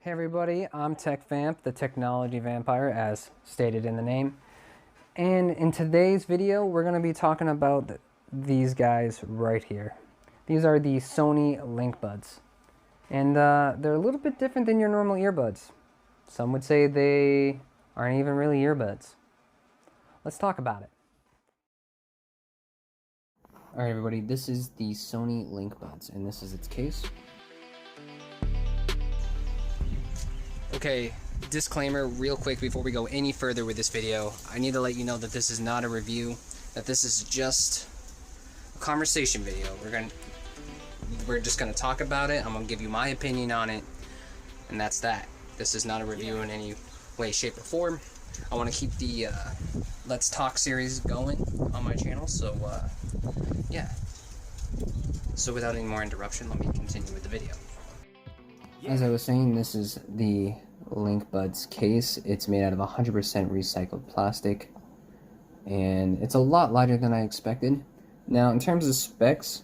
Hey everybody, I'm TechVamp, the technology vampire, as stated in the name. And in today's video, we're going to be talking about these guys right here. These are the Sony Linkbuds. And they're a little bit different than your normal earbuds. Some would say they aren't even really earbuds. Let's talk about it. Alright everybody, this is the Sony Linkbuds, and this is its case. Okay, disclaimer real quick before we go any further with this video. I need to let you know that this is not a review, that this is just a conversation video. We're just gonna talk about it. I'm gonna give you my opinion on it, and that's that. This is not a review in any way, shape, or form. I want to keep the Let's Talk series going on my channel, so yeah. So without any more interruption, let me continue with the video. As I was saying, this is the Linkbuds case. It's made out of 100% recycled plastic, and it's a lot lighter than I expected. Now, in terms of specs,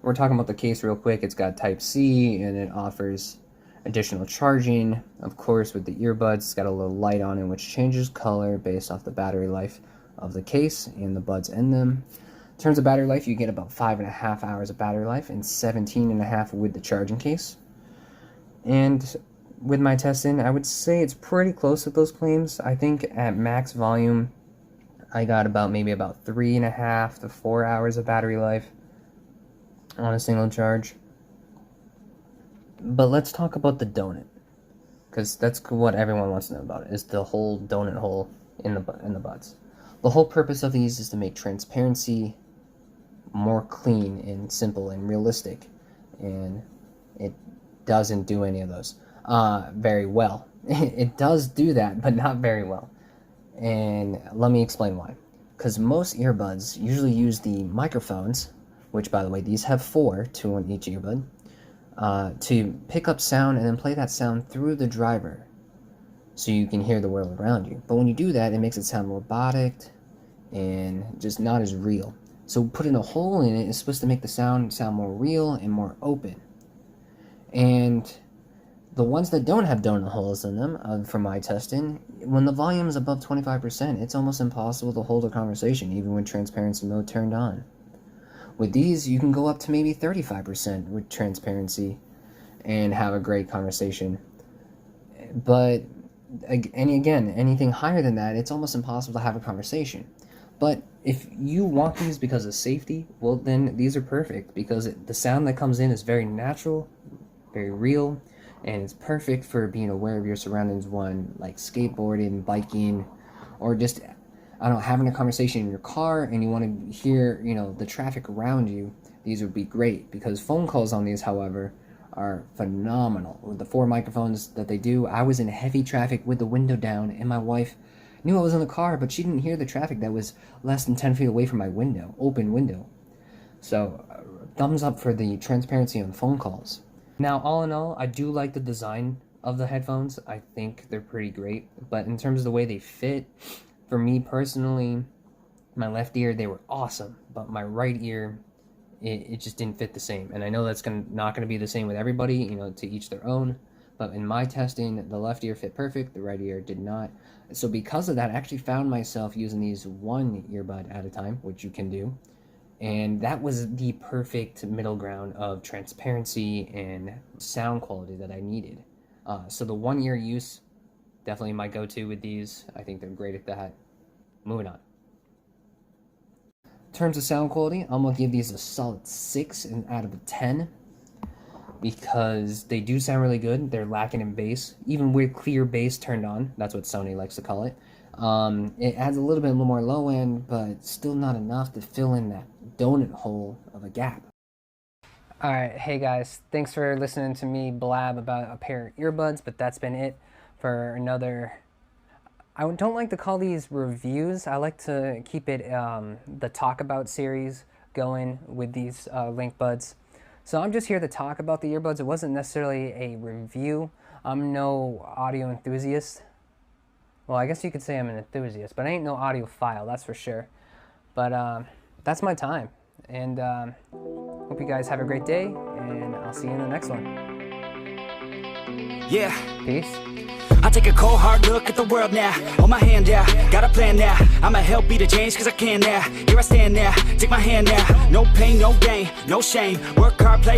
we're talking about the case real quick. It's got Type-C, and it offers additional charging. Of course, with the earbuds, it's got a little light on it, which changes color based off the battery life of the case and the buds in them. In terms of battery life, you get about 5.5 hours of battery life and 17.5 with the charging case. And with my testing, I would say it's pretty close to those claims. I think at max volume, I got maybe about 3.5 to 4 hours of battery life on a single charge. But let's talk about the donut, because that's what everyone wants to know about, is the whole donut hole in the buds. The whole purpose of these is to make transparency more clean and simple and realistic, and it doesn't do any of those very well. It does do that, but not very well. And let me explain why. Because most earbuds usually use the microphones, which, by the way, these have 4, 2 on each earbud, to pick up sound and then play that sound through the driver so you can hear the world around you. But when you do that, it makes it sound robotic and just not as real. So putting a hole in it is supposed to make the sound more real and more open. And the ones that don't have donut holes in them, from my testing, when the volume is above 25%, it's almost impossible to hold a conversation, even with transparency mode turned on. With these, you can go up to maybe 35% with transparency and have a great conversation. But, again, anything higher than that, it's almost impossible to have a conversation. But if you want these because of safety, well, then these are perfect, because the sound that comes in is very natural, very real, and it's perfect for being aware of your surroundings when like skateboarding, biking, or just, I don't know, having a conversation in your car and you want to hear, the traffic around you. These would be great, because phone calls on these, however, are phenomenal. With the 4 microphones that they do, I was in heavy traffic with the window down, and my wife knew I was in the car, but she didn't hear the traffic that was less than 10 feet away from my window, open window. So, thumbs up for the transparency on phone calls. Now, all in all, I do like the design of the headphones. I think they're pretty great, but in terms of the way they fit, for me personally, my left ear, they were awesome, but my right ear, it just didn't fit the same. And I know that's not going to be the same with everybody, to each their own, but in my testing, the left ear fit perfect, the right ear did not. So because of that, I actually found myself using these one earbud at a time, which you can do. And that was the perfect middle ground of transparency and sound quality that I needed. So the one ear use, definitely my go-to with these. I think they're great at that. Moving on. In terms of sound quality, I'm going to give these a solid 6 out of 10. Because they do sound really good. They're lacking in bass. Even with clear bass turned on. That's what Sony likes to call it. It adds a little bit more low end, but still not enough to fill in that donut hole of a gap. Alright, hey guys, thanks for listening to me blab about a pair of earbuds, but that's been it for another... I don't like to call these reviews. I like to keep it the talk about series going with these Linkbuds. So I'm just here to talk about the earbuds. It wasn't necessarily a review. I'm no audio enthusiast. Well, I guess you could say I'm an enthusiast, but I ain't no audiophile, that's for sure. But that's my time. And hope you guys have a great day, and I'll see you in the next one. Yeah. Peace. I take a cold hard look at the world now. Hold my hand out, got a plan now. I'ma help be the change cause I can now. Here I stand now, take my hand now. No pain, no gain, no shame. Work hard, play